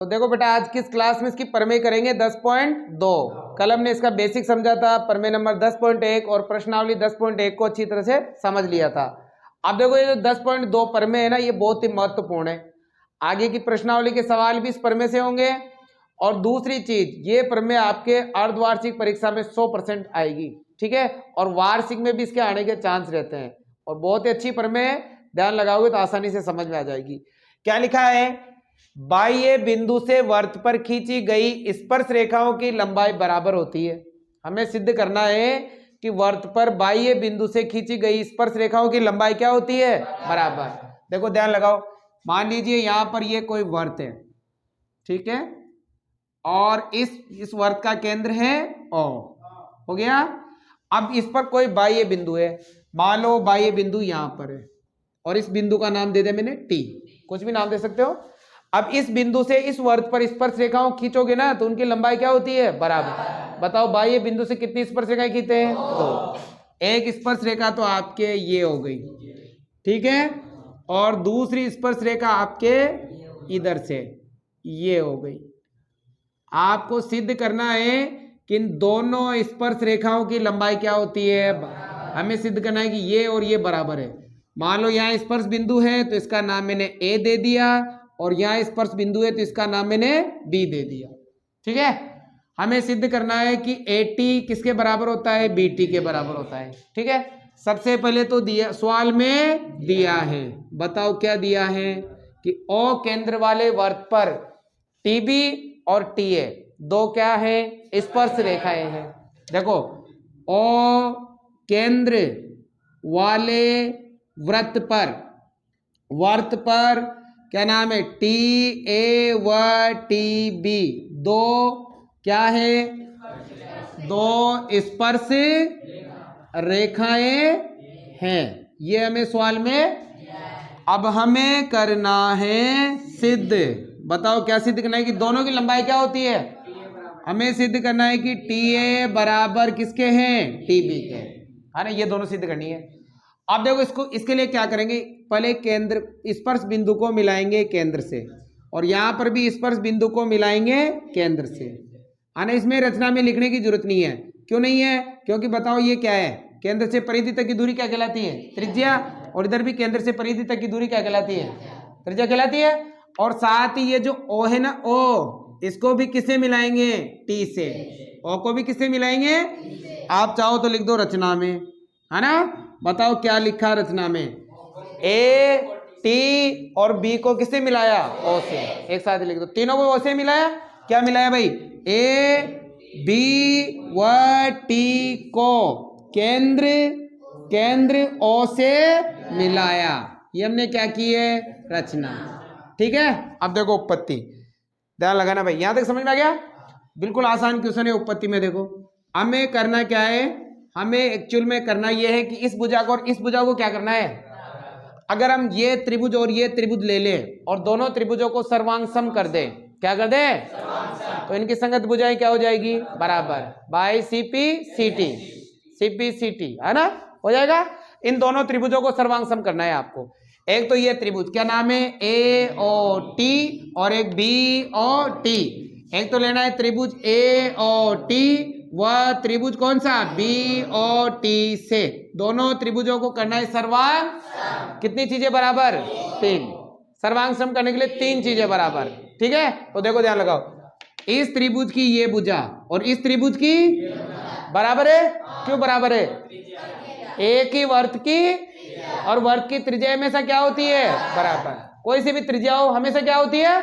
तो देखो बेटा आज किस क्लास में इसकी प्रमेय करेंगे 10.2। कल हमने इसका बेसिक समझा था, प्रमेय नंबर 10.1 और प्रश्नावली 10.1 को अच्छी तरह से समझ लिया था। अब देखो ये जो 10.2 प्रमेय है ना, ये बहुत ही महत्वपूर्ण है। आगे की प्रश्नावली के सवाल भी इस प्रमेय से होंगे। और दूसरी चीज, ये प्रमेय आपके अर्धवार्षिक परीक्षा में 100% आएगी, ठीक है। और वार्षिक में भी इसके आने के चांस रहते हैं। और बहुत ही अच्छी प्रमेय है, ध्यान लगाओगे तो आसानी से समझ में आ जाएगी। क्या लिखा है? बाह्य बिंदु से वर्त पर खींची गई स्पर्श रेखाओं की लंबाई बराबर होती है। हमें सिद्ध करना है कि वर्त पर बाह्य बिंदु से खींची गई स्पर्श रेखाओं की लंबाई क्या होती है? बराबर। देखो ध्यान लगाओ, मान लीजिए यहां पर ये कोई वर्त है, ठीक है, और इस वर्त का केंद्र है O, हो गया। अब इस पर कोई बाह्य बिंदु है, मान लो बाह्य बिंदु यहां पर है और इस बिंदु का नाम दे दिया मैंने T, कुछ भी नाम दे सकते हो। अब इस बिंदु से इस वर्त पर स्पर्श रेखाओं खींचोगे ना तो उनकी लंबाई क्या होती है? बराबर। बताओ बाह्य बिंदु से कितनी स्पर्श रेखाएं खींचते हैं? दो। एक स्पर्श रेखा तो आपके ये हो गई, ठीक है, और दूसरी स्पर्श रेखा आपके इधर से ये हो गई। आपको सिद्ध करना है कि इन दोनों स्पर्श रेखाओं की लंबाई क्या होती है? हमें सिद्ध करना है कि ये और ये बराबर है। मान लो यहाँ स्पर्श बिंदु है तो इसका नाम मैंने ए दे दिया, और यहाँ स्पर्श बिंदु है तो इसका नाम मैंने बी दे दिया, ठीक है। हमें सिद्ध करना है कि AT किसके बराबर होता है? BT के बराबर होता है, ठीक है। सबसे पहले तो दिया, सवाल में दिया है, बताओ क्या दिया है कि O केंद्र वाले वर्त पर TB और TA दो क्या है? स्पर्श रेखाएं हैं। देखो O केंद्र वाले वर्त पर क्या नाम है? TA व TB दो क्या है? दो स्पर्श रेखाएं हैं। ये हमें सवाल में, अब हमें करना है सिद्ध। बताओ क्या सिद्ध करना है कि दोनों की लंबाई क्या होती है? हमें सिद्ध करना है कि TA बराबर किसके हैं? TB के, है ना। ये दोनों सिद्ध करनी है। अब देखो इसके लिए क्या करेंगे, पहले केंद्र स्पर्श बिंदु को मिलाएंगे केंद्र से, और यहां पर भी स्पर्श बिंदु को मिलाएंगे केंद्र से, है ना। इसमें रचना में लिखने की जरूरत नहीं है। क्यों नहीं है? क्योंकि बताओ ये क्या है? केंद्र से परिधि तक की दूरी क्या कहलाती है? त्रिज्या। और इधर भी केंद्र से परिधि तक की दूरी क्या कहलाती है? त्रिज्या कहलाती है। और साथ ही ये जो O है ना, O इसको भी किससे मिलाएंगे? T से। O को भी किससे मिलाएंगे? आप चाहो तो लिख दो रचना में, है ना। बताओ क्या लिखा रचना में? A T और B को किससे मिलाया? O से। एक साथ लिख दो, तीनों को O से मिलाया। क्या मिलाया भाई? A B व T को केंद्र O से मिलाया। ये हमने क्या की है? रचना, ठीक है। अब देखो उत्पत्ति, ध्यान लगाना भाई, यहां तक समझ में आ गया? बिल्कुल आसान क्वेश्चन है उत्पत्ति में। देखो हमें करना क्या है, हमें एक्चुअल में करना यह है कि इस भुजा को और इस भुजा को क्या करना है? अगर हम ये त्रिभुज और ये त्रिभुज ले लें और दोनों त्रिभुजों को सर्वांग सम कर दें, क्या कर दें? तो इनकी संगत भुजाएं क्या हो जाएगी? बराबर बाय CP/CT, है ना, हो जाएगा। इन दोनों त्रिभुजों को सर्वांग सम करना है आपको। एक तो ये त्रिभुज क्या नाम है? AOT और एक BOT। एक तो लेना है त्रिभुज AOT व त्रिभुज कौन सा? BOT से दोनों त्रिभुजों को करना है सर्वांग। कितनी चीजें बराबर? 3। सर्वांग सम करने के लिए 3 चीजें बराबर, ठीक है। तो देखो ध्यान लगाओ, इस त्रिभुज की ये भुजा और इस त्रिभुज की बराबर है। क्यों बराबर है? एक ही वर्त की, और वर्त की त्रिज्या हमेशा क्या होती है? बराबर। कोई सी भी त्रिज्या हो हमेशा क्या होती है?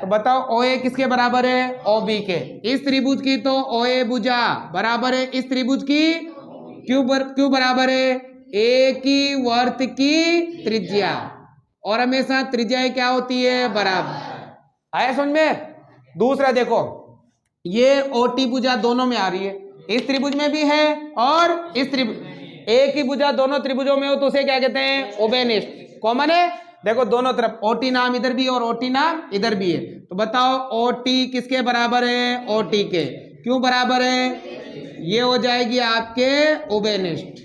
तो बताओ OA किसके बराबर है? OB के। इस त्रिभुज की तो OA भुजा बराबर है इस त्रिभुज की। क्यों बराबर है? एक ही वर्त की त्रिज्या, और हमेशा त्रिज्याएं क्या होती है? बराबर। आया समझ में? दूसरा देखो, ये OT भुजा दोनों में आ रही है, इस त्रिभुज में भी है और इस त्रिभुज, एक ही भुजा दोनों त्रिभुजों में हो तो उसे क्या कहते हैं? ओबेनिस्ट। कॉमन है। देखो दोनों तरफ OT नाम इधर भी और OT नाम इधर भी है, तो बताओ OT किसके बराबर है? OT के। क्यों बराबर है? ये हो जाएगी आपके ओबेनिस्ट।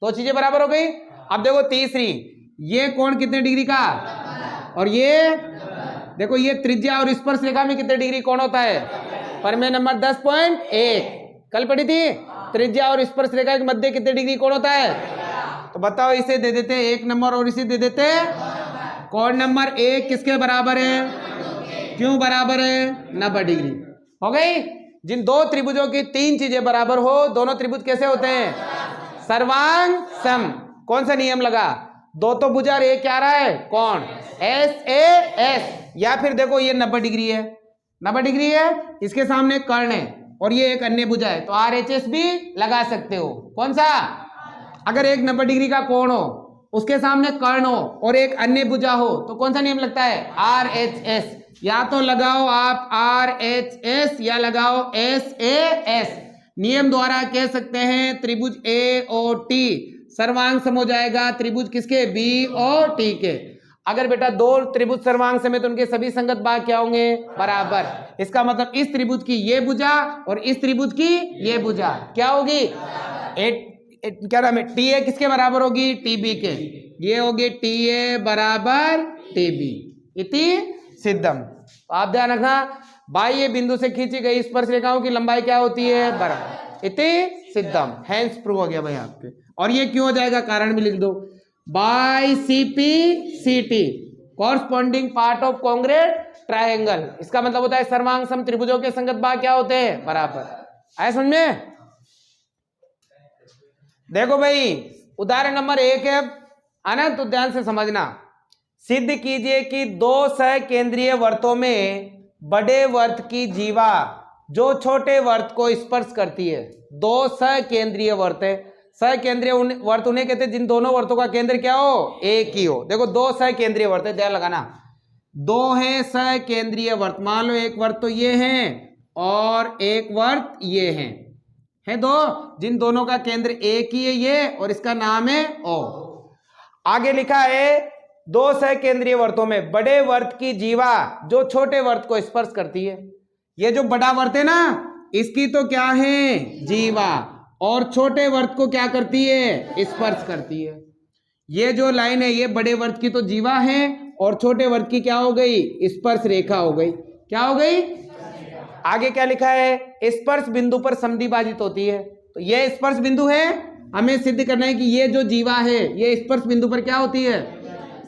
तो चीजें बराबर हो गई। अब देखो तीसरी, ये कोण कितने डिग्री का? और ये देखो ये त्रिज्या और स्पर्श रेखा में कितने डिग्री कोण होता है? प्रमेय नंबर 10.1 कल पढ़ी थी। त्रिज्या और स्पर्श रेखा के मध्य कितने डिग्री कोण होता है? तो बताओ, इसे दे देते 1 नंबर और इसे दे देते। कोण नंबर 1 किसके बराबर है? क्यों बराबर है? 90 डिग्री। हो गई। जिन दो त्रिभुजों की 3 चीजें बराबर हो, दोनों त्रिभुज कैसे होते हैं? सर्वांग सम। कौन सा नियम लगा? दो तो भुजा और एक क्या रहा है? कोण SAS। या फिर देखो ये 90 डिग्री है, 90 डिग्री है, इसके सामने कर्ण है और ये एक अन्य भुजा है, तो RHS भी लगा सकते हो। कौन सा? अगर एक 90 डिग्री का कोण हो, उसके सामने कर्ण हो और एक अन्य भुजा हो, तो कौन सा नियम लगता है? RHS। या तो लगाओ आप RHS या लगाओ SAS। नियम द्वारा कह सकते हैं त्रिभुज AOT सर्वांग सम हो जाएगा त्रिभुज किसके? BOT के। अगर बेटा दो त्रिभुज सर्वांग सम है तो उनके सभी संगत भाग क्या होंगे? बराबर। इसका मतलब इस त्रिभुज की ये भुजा और इस त्रिभुज की ये भुजा क्या होगी? क्या नाम है? TA किसके बराबर होगी? TB के। ये होगी TA बराबर TB इति सिद्धम। तो आप ध्यान रखना, बाह्य बिंदु से खींची गई स्पर्श रेखाओं की लंबाई क्या होती है? बराबर इति सिद्धम। हैंस प्रूव हो गया भाई आपके। और ये क्यों हो जाएगा? कारण भी लिख दो। By CPCT corresponding part of congruent triangle. इसका मतलब होता है सर्वांग सम त्रिभुजों के संगत भाग क्या होते हैं? बराबर। आया समझ में? देखो भाई उदाहरण नंबर 1 है आना, तो ध्यान से समझना। सिद्ध कीजिए कि दो सहकेंद्रीय वर्तों में बड़े वर्त की जीवा जो छोटे वर्त को स्पर्श करती है। दो सहकेंद्रीय वर्त है। सहकेंद्रीय वर्त उन्हें कहते हैं जिन दोनों वर्तों का केंद्र क्या हो? एक ही हो। देखो दो सहकेंद्रीय वर्त है, ध्यान लगाना। दो है सहकेंद्रीय वर्त। मान लो एक वर्त तो ये है और एक वर्त ये है दो, जिन दोनों का केंद्र एक ही है ये, और इसका नाम है O। आगे लिखा है दो सहकेंद्रीय वर्तों में बड़े वर्त की जीवा जो छोटे वर्त को स्पर्श करती है। ये जो बड़ा वर्त है ना, इसकी तो क्या है? जीवा। और छोटे वर्त को क्या करती है? स्पर्श करती है। ये जो लाइन है ये बड़े वर्त की तो जीवा है और छोटे वर्त की क्या हो गई? स्पर्श रेखा हो गई। क्या हो गई? आगे क्या लिखा है? स्पर्श बिंदु पर समद्विभाजित होती है। तो ये स्पर्श बिंदु है, हमें सिद्ध करना है कि ये जो जीवा है ये स्पर्श बिंदु पर क्या होती है?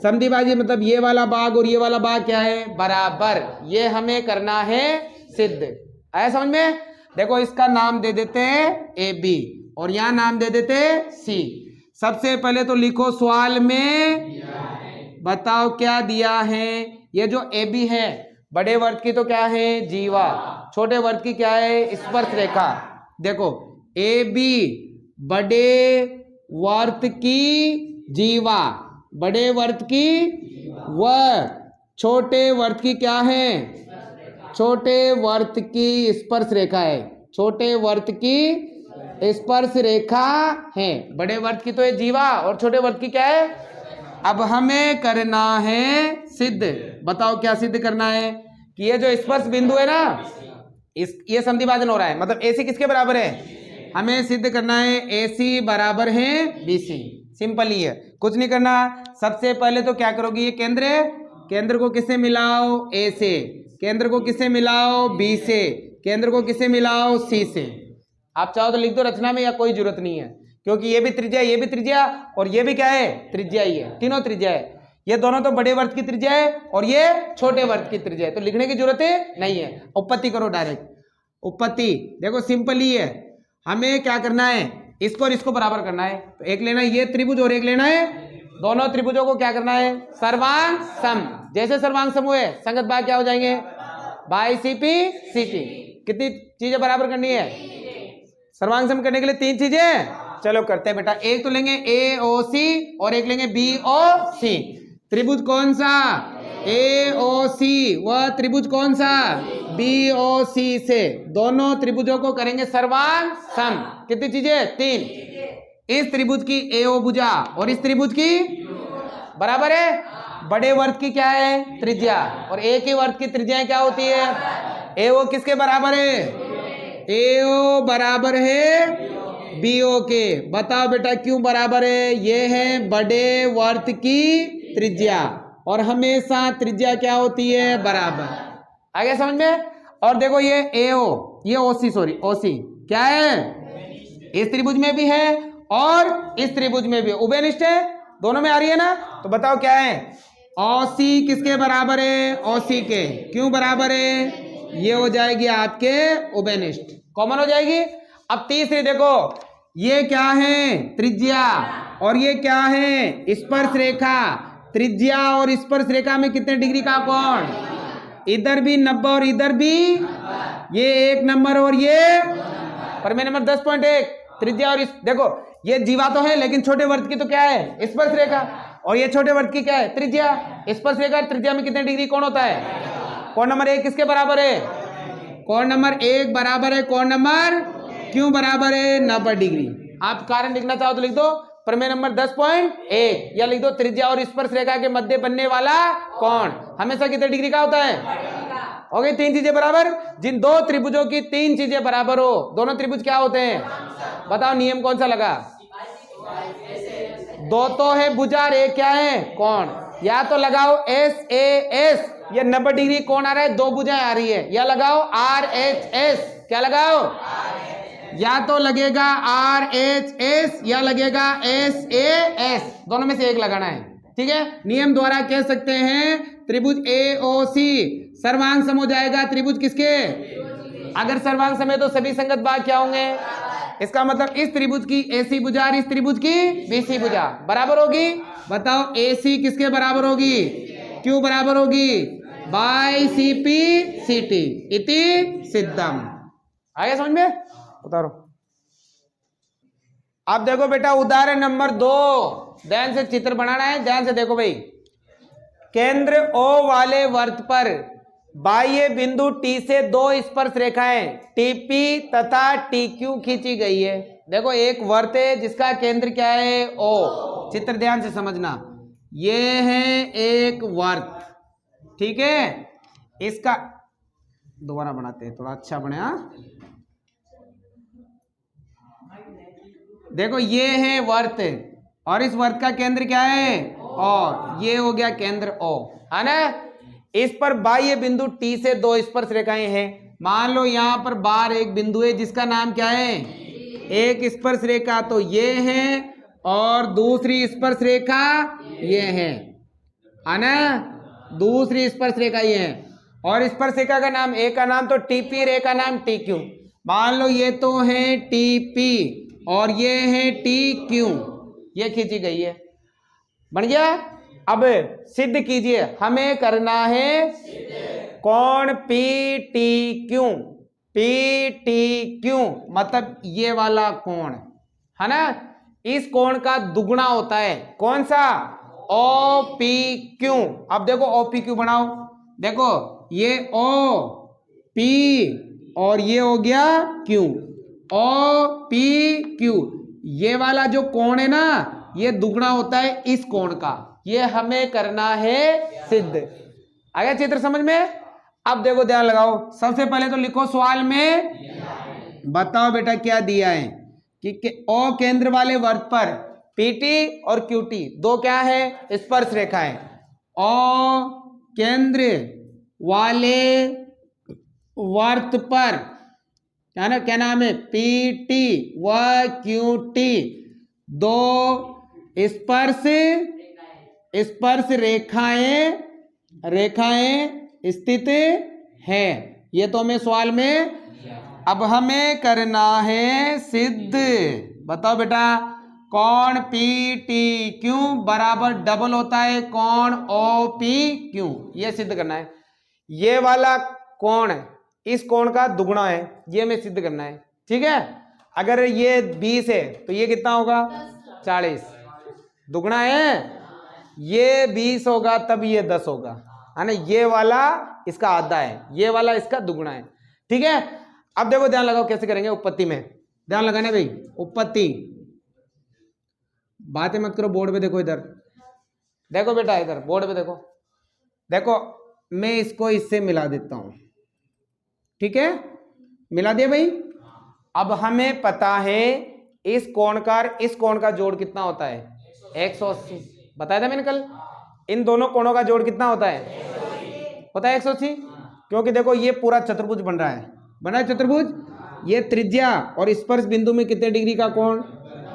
समद्विभाजित। मतलब ये वाला भाग और ये वाला भाग क्या है? बराबर। ये हमें करना है सिद्ध। आया समझ में? देखो इसका नाम दे देते हैं AB और यहां नाम दे देते हैं C। सबसे पहले तो लिखो सवाल में बताओ क्या दिया है। ये जो AB है बड़े वर्त की तो क्या है? जीवा। छोटे वर्त की क्या है? स्पर्श रेखा। देखो AB बड़े वर्त की जीवा, बड़े वर्त की व छोटे वर्त की क्या है? छोटे वर्त की स्पर्श रेखा है। छोटे वर्त की स्पर्श रेखा है। बड़े वर्त की तो ये जीवा और छोटे वर्त की क्या है? अब हमें करना है सिद्ध। बताओ क्या सिद्ध करना है? कि ये जो स्पर्श बिंदु है ना, ये समद्विभाजन हो रहा है, मतलब AC किसके बराबर है? हमें सिद्ध करना है AC बराबर है BC। सिंपल ही है, कुछ नहीं करना। सबसे पहले तो क्या करोगे? ये केंद्र है, केंद्र को किससे मिलाओ? A से। केंद्र को किससे मिलाओ? B से। केंद्र को किससे मिलाओ? C से। आप चाहो तो लिख दो रचना में, या कोई जरूरत नहीं है, क्योंकि ये भी त्रिज्या, ये भी त्रिज्या और ये भी क्या है? त्रिज्या ही है। तीनों त्रिज्या है। ये दोनों तो बड़े वर्त की त्रिज्या है और ये छोटे वर्त की त्रिज्या है, तो लिखने की जरूरत नहीं है। उपपत्ति करो डायरेक्ट। उपपत्ति देखो सिंपल ही है। हमें क्या करना है? इसको और इसको बराबर करना है। तो एक लेना है ये त्रिभुज और एक लेना है, दोनों त्रिभुजों को क्या करना है? सर्वांग सम। जैसे सर्वांग सम हुए संगत भाग क्या हो जाएंगे? By CPCT। कितनी चीजें बराबर करनी है? सर्वांग सम करने के लिए 3 चीजें। चलो करते हैं बेटा। एक तो लेंगे AOC और एक लेंगे BOC। त्रिभुज कौन सा? AOC। वह त्रिभुज कौन सा? BOC से। दोनों त्रिभुजों को करेंगे सर्वांग सम। कितनी चीजें? 3। इस त्रिभुज की AO भुजा और इस त्रिभुज की बराबर है। बड़े वर्त की क्या है? त्रिज्या। और एक ही वर्त की त्रिज्याएं क्या होती है? AO किसके बराबर है? AO बराबर है BO के। बताओ बेटा क्यों बराबर है? ये है बड़े वर्त की त्रिज्या। और हमेशा त्रिज्या क्या होती है, बराबर। आ गया समझ में। और देखो ये AO, ये OC, सॉरी OC क्या है, इस त्रिभुज में भी है और इस त्रिभुज में भी उभयनिष्ठ है, दोनों में आ रही है ना। तो बताओ क्या है, OC किसके बराबर है, OC के। क्यों बराबर है, ये हो जाएगी आपके उभयनिष्ठ, कॉमन हो जाएगी। अब तीसरी देखो, ये क्या है, त्रिज्या, और ये क्या है, स्पर्श रेखा। त्रिज्या और स्पर्श रेखा में कितने डिग्री का कोण, इधर भी 90 और इधर भी, ये 1 नंबर और ये प्रमेय नंबर 10.1। त्रिज्या और देखो ये जीवा तो है लेकिन छोटे वर्त की तो क्या है, स्पर्श रेखा, और ये छोटे वर्त की क्या है, त्रिज्या। स्पर्श रेखा त्रिज्या में कितने डिग्री कोण होता है, कोण नंबर 1 किसके बराबर है, कोण नंबर 1 बराबर है कोण नंबर, क्यों बराबर है, 90 डिग्री। आप कारण लिखना चाहो तो लिख दो प्रमेय नंबर 10.1, या लिख दो त्रिज्या और स्पर्श रेखा के मध्य बनने वाला कोण हमेशा कितने डिग्री का होता है। हो गई 3 चीजें बराबर। जिन 2 त्रिभुजों की 3 चीजें बराबर हो, दोनों त्रिभुज क्या होते हैं, बताओ नियम कौन सा लगा, 2 तो है भुजा, एक क्या है, कोण। या तो लगाओ SAS, ये 90 डिग्री कोण आ रहा है, 2 भुजाएं आ रही है, या लगाओ RHS, क्या लगाओ, या तो लगेगा RHS या लगेगा SAS, दोनों में से एक लगाना है, ठीक है। नियम द्वारा कह सकते हैं त्रिभुज AOC सर्वांग सम हो जाएगा त्रिभुज किसके, अगर सर्वांग सम है तो सभी संगत भाग क्या होंगे, इसका मतलब इस त्रिभुज की AC भुजा और इस त्रिभुज की BC भुजा बराबर होगी। बताओ AC किसके बराबर होगी, क्यों बराबर होगी, बाय CP CT इति सिद्धम। आया समझ में, उतारो। अब देखो बेटा उदाहरण नंबर 2, ध्यान से चित्र बनाना है, ध्यान से देखो भाई। केंद्र O वाले वर्त पर बाह्य बिंदु T से 2 स्पर्श रेखाएं TP तथा TQ खींची गई है। देखो एक वर्त है जिसका केंद्र क्या है, O। चित्र ध्यान से समझना, ये है एक वर्त, ठीक है। इसका दोबारा बनाते हैं थोड़ा अच्छा बने, देखो ये है वर्त और इस वर्त का केंद्र क्या है, और ये हो गया केंद्र O, है ना। इस पर बाह्य बिंदु T से 2 स्पर्श रेखाएं हैं। मान लो यहां पर बाहर एक बिंदु है जिसका नाम क्या है, एक स्पर्श रेखा तो ये है और दूसरी स्पर्श रेखा ये है ना, दूसरी स्पर्श रेखा ये है, और स्पर्श रेखा का नाम, एक का नाम तो TP, रेखा का नाम TQ। मान लो ये तो है TP और ये है TQ, ये खींची गई है, बन गया। अब सिद्ध कीजिए, हमें करना है कोण PTQ। PTQ मतलब ये वाला कोण है ना, इस कोण का दुगुना होता है, कौन सा, OPQ। अब देखो OPQ बनाओ, देखो ये OP और ये हो गया Q, OPQ। ये वाला जो कोण है ना, ये दुगना होता है इस कोण का, ये हमें करना है सिद्ध। आ गया चित्र समझ में। अब देखो ध्यान लगाओ, सबसे पहले तो लिखो सवाल में, बताओ बेटा क्या दिया है कि O केंद्र वाले वर्त पर PT और QT 2 क्या है, स्पर्श रेखाएं। O केंद्र वाले वर्त पर क्या ना, क्या नाम है, PT व QT 2 स्पर्श रेखाएं स्थित है। ये तो हमें सवाल में, अब हमें करना है सिद्ध। बताओ बेटा, कोण PTQ बराबर डबल होता है कोण OPQ, ये सिद्ध करना है। ये वाला कोण इस कोण का दुगुना है, ये हमें सिद्ध करना है, ठीक है। अगर ये 20 है तो ये कितना होगा, 40, दुगुना है, ये 20 होगा तब ये 10 होगा, है ना। ये वाला इसका आधा है, ये वाला इसका दुगुना है, ठीक है। अब देखो ध्यान लगाओ कैसे करेंगे, उत्पत्ति में ध्यान लगाना भाई। उत्पत्ति, बातें मत करो, बोर्ड पे देखो, इधर देखो बेटा, इधर बोर्ड पे देखो। देखो मैं इसको इससे मिला देता हूं, ठीक है, मिला दिया भाई। अब हमें पता है इस कोण का जोड़ कितना होता है, 180, बताया था मैंने कल। इन दोनों कोणों का जोड़ कितना होता है? होता है 180। क्योंकि देखो ये पूरा चतुर्भुज बन रहा है चतुर्भुज। ये त्रिज्या और स्पर्श बिंदु में कितने डिग्री का कोण?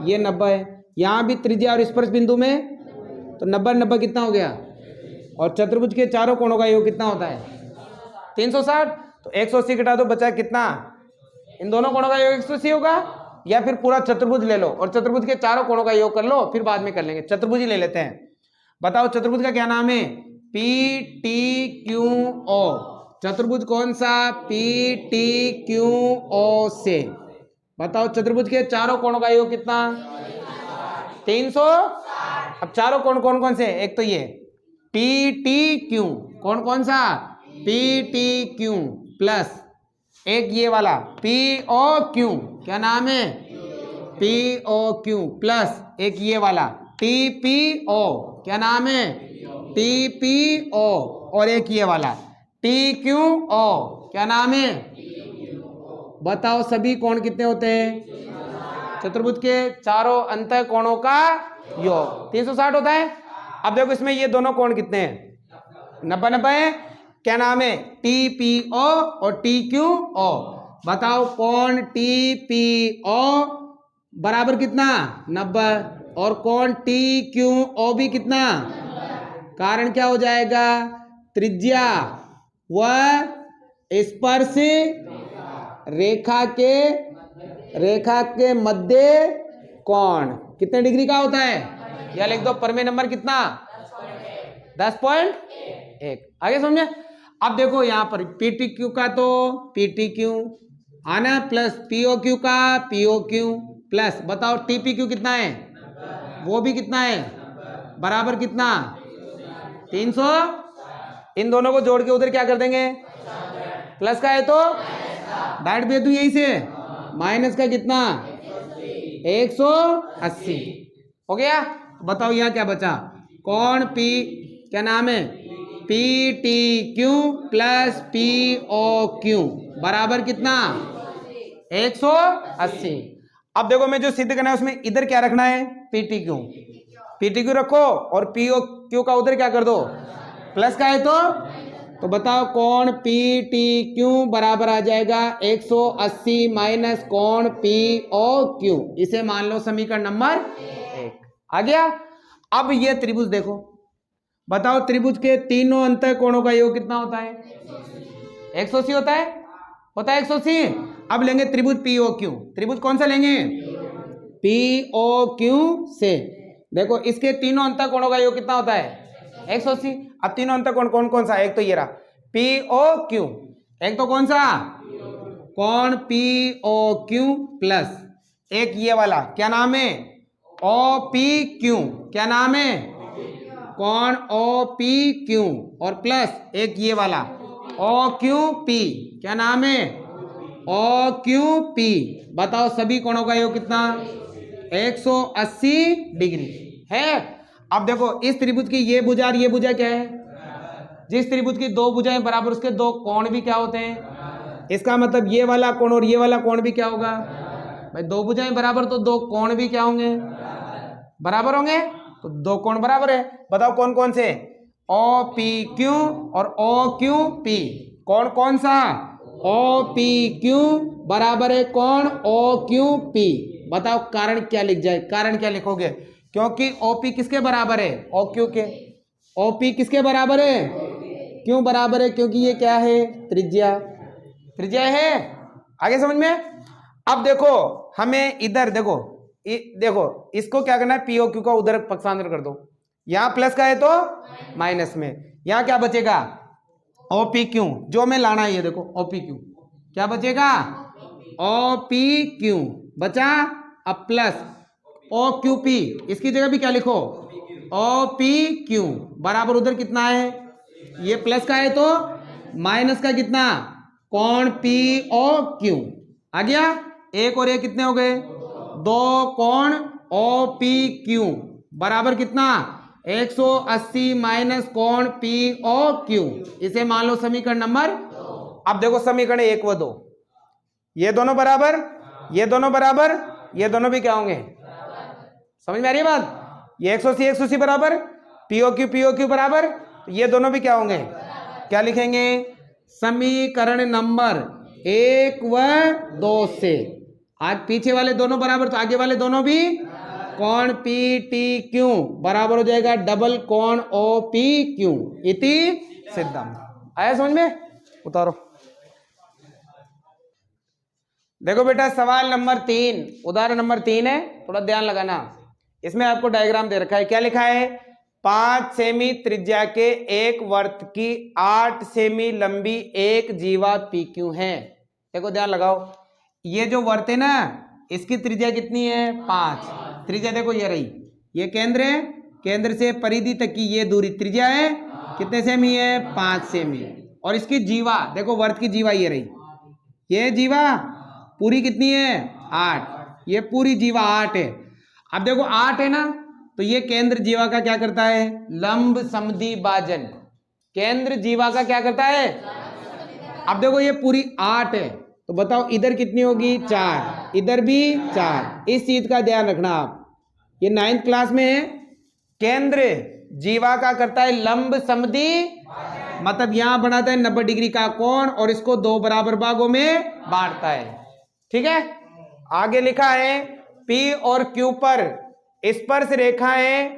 ये 90 है। यहाँ भी त्रिज्या और स्पर्श बिंदु में तो 90 कितना हो गया? और चतुर्भुज के चारों कोणों का योग कितना होता है? 360। तो 180 घटा दो, बचा कितना? इन दोनों कोणों का योग 180 होगा। या फिर पूरा चतुर्भुज ले लो और चतुर्भुज के चारों कोणों का योग कर लो, फिर बाद में कर लेंगे। चतुर्भुज ही ले लेते हैं। बताओ चतुर्भुज का क्या नाम है? P T Q O. चतुर्भुज कौन सा? पी टी क्यू ओ से। बताओ चतुर्भुज के चारों कोणों का योग कितना? 300। अब चारों कोण कौन कौन से? एक तो ये पी टी क्यू, कौन कौन सा? पी टी क्यू प्लस एक ये वाला पी ओ क्यू, क्या नाम है? पी ओ क्यू प्लस एक ये वाला टी पी ओ, क्या नाम है? T P O. और एक ये वाला टी क्यू ओ, क्या नाम है? बताओ सभी कोण कितने होते हैं? चतुर्भुज के चारों अंतः कोणों का योग 360 होता है। अब देखो इसमें ये दोनों कोण कितने हैं? 90 है। क्या नाम है? टी पी ओ और टी क्यू ओ। बताओ कोण टी पी ओ बराबर कितना? 90। और कोण टी क्यू ओ भी कितना? कारण क्या हो जाएगा? त्रिज्या व स्पर्श रेखा के मध्य कोण कितने डिग्री का होता है? या लिख दो प्रमेय नंबर कितना? 10.1। आगे समझे? अब देखो यहाँ पर पीटी क्यू का तो पीटी क्यू आना प्लस पीओ क्यू का पीओ क्यू प्लस बताओ टीपी क्यू कितना है? वो भी कितना है? बराबर कितना? 300। इन दोनों को जोड़ के उधर क्या कर देंगे? प्लस का है तो डायरेक्ट भेज दूं यहीं से। माइनस का कितना? 180 हो गया। बताओ यहाँ क्या बचा? कौन पी, क्या नाम है? P T Q plus P O Q बराबर कितना? 180। अब देखो मैं जो सिद्ध करना है उसमें इधर क्या रखना है? पी टी क्यू रखो और पी ओ क्यू का उधर क्या कर दो? प्लस का है तो बताओ कौन पी टी क्यू बराबर आ जाएगा 180 माइनस कौन पी ओ क्यू। इसे मान लो समीकरण नंबर 1 आ गया। अब ये त्रिभुज देखो, बताओ त्रिभुज के तीनों अंतः कोणों का योग कितना होता है? 180 होता है 180। अब लेंगे त्रिभुज पी ओ क्यू। त्रिभुज कौन सा लेंगे? पी ओ क्यू से। देखो इसके तीनों अंतः कोणों का योग कितना होता है? 180। अब तीनों अंतः कोण कौन कौन सा? एक तो ये रहा पी ओ क्यू, एक तो कौन सा? कौन पी ओ क्यू प्लस एक ये वाला क्या नाम है? ओ पी क्यू, क्या नाम है? कौन ओ पी क्यू और प्लस एक ये वाला ओ क्यू पी, क्या नाम है? O Q P. बताओ सभी कोणों का योग कितना? 180 डिग्री है। अब देखो इस त्रिभुज की ये भुजा और ये भुजा क्या है? जिस त्रिभुज की दो भुजाएं बराबर उसके दो कोण भी क्या होते हैं? इसका मतलब ये वाला कोण और ये वाला कोण भी क्या होगा? भाई दो भुजाएं बराबर तो दो कोण भी क्या होंगे? बराबर होंगे। तो दो कोण बराबर है। बताओ कौन कौन से? ओ पी क्यू और ओ क्यू पी। कौन कौन सा? ओ पी क्यू बराबर है कौन? O Q P. बताओ कारण क्या लिख जाए? कारण क्या लिखोगे? क्योंकि ओपी किसके बराबर है? ओ क्यू के। ओपी किसके बराबर है? क्यों बराबर है? क्योंकि ये क्या है? त्रिज्या है। आगे समझ में? अब देखो हमें इधर देखो देखो इसको क्या करना है? पीओ क्यू का उधर पक्षांतर कर दो। यहां प्लस का है तो माइनस में, यहां क्या बचेगा? OP Q. जो में लाना है ये देखो ओपी क्यू, क्या बचेगा? ओपी क्यू बचा। अब प्लस ओ क्यू पी, इसकी जगह भी क्या लिखो? ओ पी क्यू बराबर उधर कितना है? ये प्लस का है तो माइनस का कितना? कौन पी ओ क्यू आ गया। एक और एक कितने हो गए? दो कौन ओ पी क्यू बराबर कितना? 180 माइनस कौन पी ओ क्यू। इसे मान लो समीकरण नंबर। अब देखो समीकरण 1 व 2 ये दोनों बराबर, ये दोनों बराबर, ये दोनों भी क्या होंगे? समझ में आ रही है बात? ये 180 180 बराबर, पीओ क्यू बराबर, ये दोनों भी क्या होंगे, क्या लिखेंगे, समीकरण नंबर 1 व 2 से। आज पीछे वाले दोनों बराबर तो आगे वाले दोनों भी, कोण पी टी क्यू बराबर हो जाएगा डबल कोण ओ पी क्यू इति सिद्धम। आया समझ में? उतारो। देखो बेटा सवाल नंबर 3, उदाहरण नंबर 3 है, थोड़ा ध्यान लगाना। इसमें आपको डायग्राम दे रखा है, क्या लिखा है, 5 सेमी त्रिज्या के एक वर्त की 8 सेमी लंबी एक जीवा पी क्यू है। देखो ध्यान लगाओ, ये जो वर्त है ना इसकी त्रिज्या कितनी है, 5। त्रिज्या देखो ये रही, ये केंद्र है, केंद्र से परिधि तक की ये दूरी त्रिज्या है, कितने सेमी है, 5 सेमी। और इसकी जीवा देखो, वर्त की जीवा ये रही, ये जीवा पूरी कितनी है, 8, ये पूरी जीवा 8 है। अब देखो 8 है ना, तो ये केंद्र जीवा का क्या करता है, लंब समद्वि भाजन। केंद्र जीवा का क्या करता है, अब देखो ये पूरी 8 है, तो बताओ इधर कितनी होगी, 4, इधर भी 4। इस चीज का ध्यान रखना आप, ये 9th क्लास में है। केंद्र जीवा का करता है लंब समद्वि, मतलब यहां बनाता है 90 डिग्री का कोण और इसको 2 बराबर भागों में बांटता है। ठीक है, आगे लिखा है P और Q पर स्पर्श रेखाएं,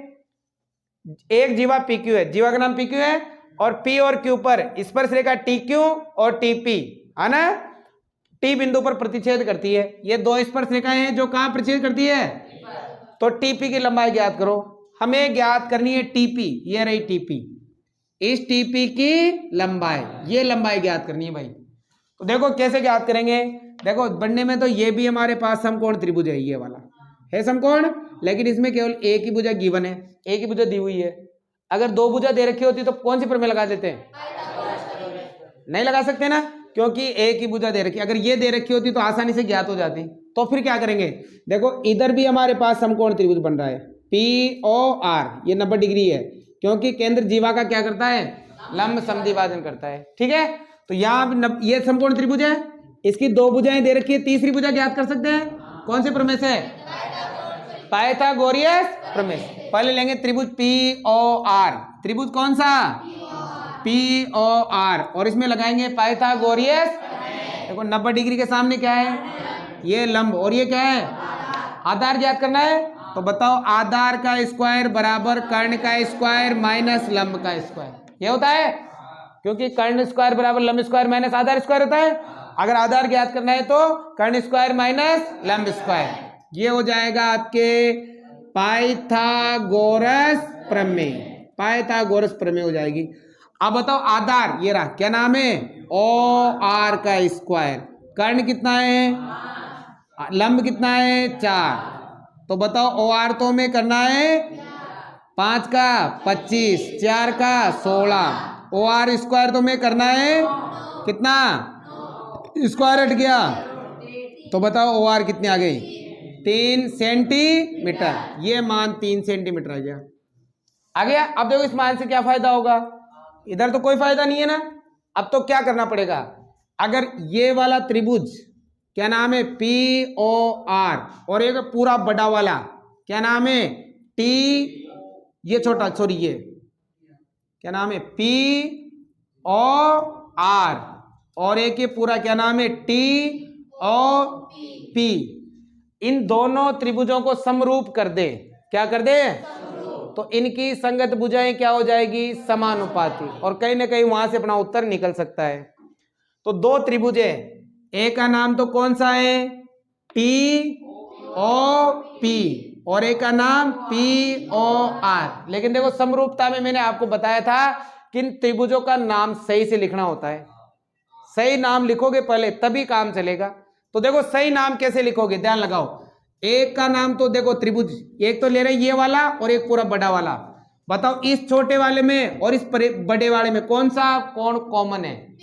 एक जीवा PQ है, जीवा का नाम PQ है, और P और Q पर स्पर्श रेखा TQ और TP है ना, T बिंदु पर प्रतिच्छेद करती है। ये 2 स्पर्श रेखाएं हैं जो कहां प्रतिच्छेद करती है, तो TP की लंबाई ज्ञात करो। हमें ज्ञात करनी है TP, ये रही TP, इस TP की लंबाई, ये लंबाई ज्ञात करनी है भाई। तो देखो कैसे ज्ञात करेंगे, देखो बनने में तो ये भी हमारे पास समकोण त्रिभुज है, ये वाला है समकोण, लेकिन इसमें केवल एक ही भुजा गिवन है, एक ही भुजा दी हुई है। अगर 2 भुजा दे रखी होती तो कौन सी प्रमेय लगा देते हैं, नहीं लगा सकते ना, क्योंकि एक ही भुजा दे रखी। अगर ये दे रखी होती तो आसानी से ज्ञात हो जाती। तो फिर क्या करेंगे, देखो इधर भी हमारे पास समकोण त्रिभुज बन रहा है, POR, ये 90 डिग्री है, क्योंकि केंद्र जीवा का क्या करता है, लंब समद्वि भाजन करता है। ठीक है, तो यहाँ ये समकोण त्रिभुज है, इसकी 2 भुजाएं दे रखी है, तीसरी भुजा ज्ञात कर सकते हैं, कौन से प्रमेय से, पाइथागोरियस प्रमेय। पहले लेंगे त्रिभुज POR, त्रिभुज कौन सा, POR, और इसमें लगाएंगे पाइथागोरियस। देखो 90 डिग्री के सामने क्या है, ये लंब, और ये क्या है, आधार ज्ञात करना है। तो बताओ आधार का स्क्वायर बराबर कर्ण का स्क्वायर माइनस लंब का स्क्वायर, ये होता है, क्योंकि कर्ण स्क्वायर बराबर लंब स्क्वायर माइनस आधार स्क्वायर होता है। अगर आधार ज्ञात करना है तो कर्ण स्क्वायर माइनस लंब स्क्वायर, ये हो जाएगा आपके पाइथागोरस प्रमेय, पाइथागोरस प्रमेय हो जाएगी। अब बताओ आधार ये रहा, क्या नाम है, OR का स्क्वायर, कर्ण कितना है, लंब कितना है, 4। तो बताओ OR तो में करना है 5 का 25, 4 का 16, OR स्क्वायर तो में करना है कितना, स्क्वायर हट गया, तो बताओ OR कितनी आ गई, 3 सेंटीमीटर, ये मान 3 सेंटीमीटर आ गया। आ गया। अब देखो इस मान से क्या फायदा होगा, इधर तो कोई फायदा नहीं है ना। अब तो क्या करना पड़ेगा, अगर ये वाला त्रिभुज क्या नाम है, POR, और एक पूरा बड़ा वाला क्या नाम है, T, ये छोटा, सॉरी ये क्या नाम है, POR, और एक ये पूरा क्या नाम है, TOP, इन दोनों त्रिभुजों को समरूप कर दे, क्या कर दे, तो इनकी संगत भुजाएं क्या हो जाएगी, समानुपाती, और कहीं ना कहीं वहां से अपना उत्तर निकल सकता है। तो 2 त्रिभुज है, एक का नाम तो कौन सा है, TOP, और एक का नाम POR। लेकिन देखो समरूपता में मैंने आपको बताया था कि इन त्रिभुजों का नाम सही से लिखना होता है, सही नाम लिखोगे पहले तभी काम चलेगा। तो देखो सही नाम कैसे लिखोगे, ध्यान लगाओ, एक का नाम तो देखो त्रिभुज, एक तो ले रहे ये वाला और एक पूरा बड़ा वाला, बताओ इस छोटे वाले में और इस बड़े वाले में कौन सा कोण कॉमन है,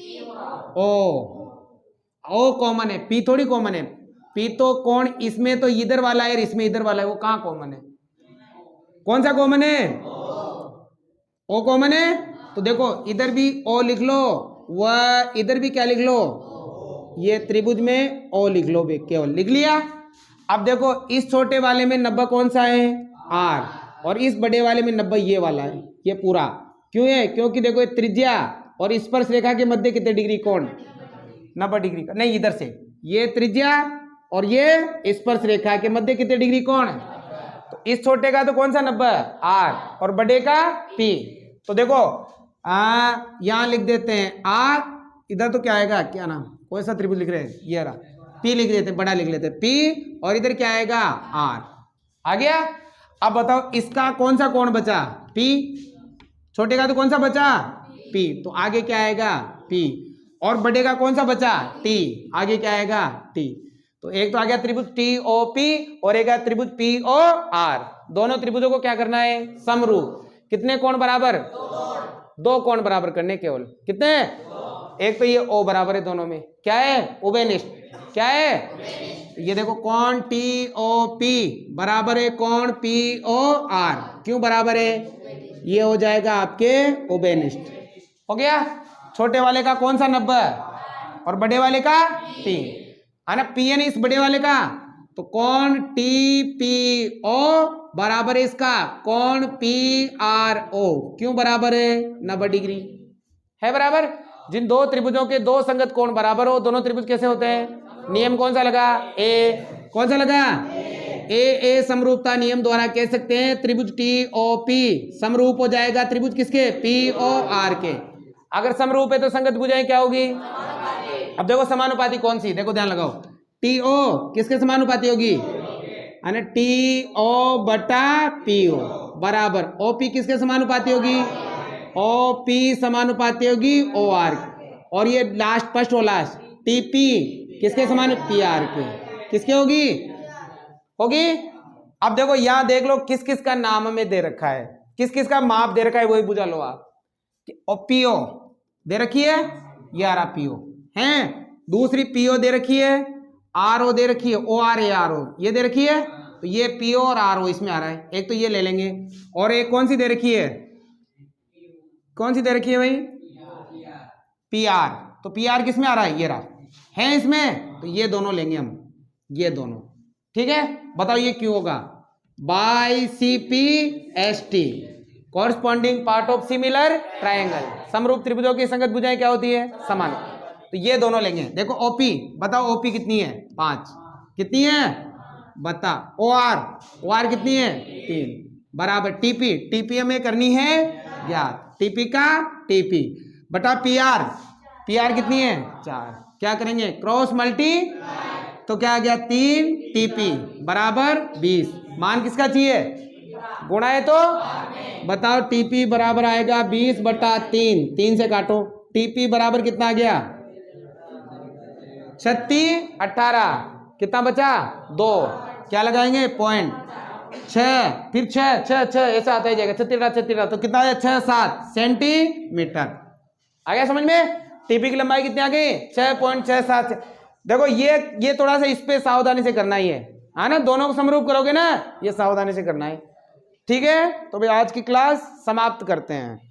ओ कॉमन है, P थोड़ी कॉमन है, P तो कोण इसमें तो इधर वाला है, इसमें इधर वाला है, वो कहां कॉमन है, कौन सा कॉमन है, O कॉमन है। तो देखो इधर भी O लिख लो, वह इधर भी क्या लिख लो, ये त्रिभुज में O लिख लो, केवल लिख लिया। अब देखो इस छोटे वाले में 90 कौन सा है, R, और इस बड़े वाले में 90 ये वाला है, ये पूरा क्यों है? क्योंकि देखो ये त्रिज्या और स्पर्श रेखा के मध्य कितने डिग्री कोण? 90 डिग्री का। नहीं, इधर से ये त्रिज्या और ये स्पर्श रेखा के मध्य कितने डिग्री कोण है? तो इस छोटे का तो कौन सा 90? आर, और बड़े का पी। तो देखो यहां लिख देते हैं आर, इधर तो क्या आएगा, क्या नाम, कौन सा त्रिभुज लिख रहे हैं, ये रहा, पी लिख देते हैं, बड़ा लिख लेते हैं पी, और इधर क्या आएगा आर। आ गया? अब बताओ इसका कौन सा कोण बचा? पी। छोटे का तो कौन सा बचा? पी, तो आगे क्या आएगा? पी। और बड़े का कौन सा बचा? टी, आगे क्या आएगा? टी। तो एक तो आ गया त्रिभुज टी ओ पी, और एक है त्रिभुज पी ओ आर। दोनों त्रिभुजों को क्या करना है? समरूप। कितने कोण बराबर? दो कोण बराबर करने केवल। कितने? एक तो ये ओ बराबर है दोनों में, क्या है? उभयनिष्ठ। क्या है? ये देखो कोण टी ओ पी बराबर है कोण पी ओ आर। क्यों बराबर है? ये हो जाएगा आपके उभयनिष्ठ। हो गया? छोटे वाले का कौन सा 90 और बड़े वाले का पी, है ना? पी है ना इस बड़े वाले का, तो कोण टी पी ओ बराबर है इसका कोण पी आर ओ। क्यों बराबर है? 90 डिग्री है बराबर। जिन दो त्रिभुजों के दो संगत कोण बराबर हो, दोनों त्रिभुज कैसे होते हैं? नियम कौन सा लगा? ए। कौन सा लगा? ए समरूपता नियम द्वारा कह सकते हैं त्रिभुज टी ओ पी समरूप हो जाएगा त्रिभुज किसके? पी ओ आर के। अगर समरूप है तो संगत भुजाएं क्या होगी? अब देखो समानुपाती कौन सी, देखो ध्यान लगाओ, टी ओ किसके समानुपाती होगी? है ना, टी ओ बटा पी ओ बराबर ओ पी किसके समानुपाती होगी? ओ पी समानुपाती होगी ओ आर। और ये लास्ट फर्स्ट और लास्ट टी पी किसके समान? पी आर के। किसके होगी? होगी। अब देखो यहां देख लो किस किस का नाम में दे रखा है, किस किस का माप दे रखा है, वही बुझा लो आप। पीओ दे रखी है, ये आ रहा पीओ है। दूसरी पीओ दे रखी है, आर ओ दे रखी है, O R A R O ये दे रखी है। तो ये पीओ और आर ओ इसमें आ रहा है, एक तो ये ले लेंगे। और एक कौन सी दे रखी है? कौन सी दे रखी है भाई? P R. तो पी आर किस में आ रहा है? ये रहा है इसमें, तो ये दोनों लेंगे हम, ये दोनों। ठीक है, बताओ ये क्यों होगा? By C P S T corresponding part of similar triangle. समरूप त्रिभुजों की संगत भुजाएं क्या होती है? समान। तो ये दोनों लेंगे। देखो ओपी बताओ, ओपी कितनी है? 5। कितनी है बता? ओ आर कितनी है? 3 बराबर टीपी, टीपी हमें करनी है ज्ञात, टीपी का टीपी बटा पी आर कितनी है? 4। क्या करेंगे? क्रॉस मल्टी, तो क्या आ गया? 3 टीपी बराबर 20। मान किसका चाहिए? गुणा है तो बताओ, टीपी बराबर आएगा 20 बटा 3, 3 से काटो, टीपी बराबर कितना आ गया? 36 18 कितना बचा? 2। क्या लगाएंगे? पॉइंट 6, फिर 6 ऐसा आता ही जाएगा, 36 तो कितना है? 6 7 सेंटीमीटर। आ गया समझ में? टीपी की लंबाई कितनी आ गई? 6.67। देखो ये थोड़ा सा इस पे सावधानी से करना ही है ना, दोनों को समरूप करोगे ना, ये सावधानी से करना है। ठीक है, तो भाई आज की क्लास समाप्त करते हैं।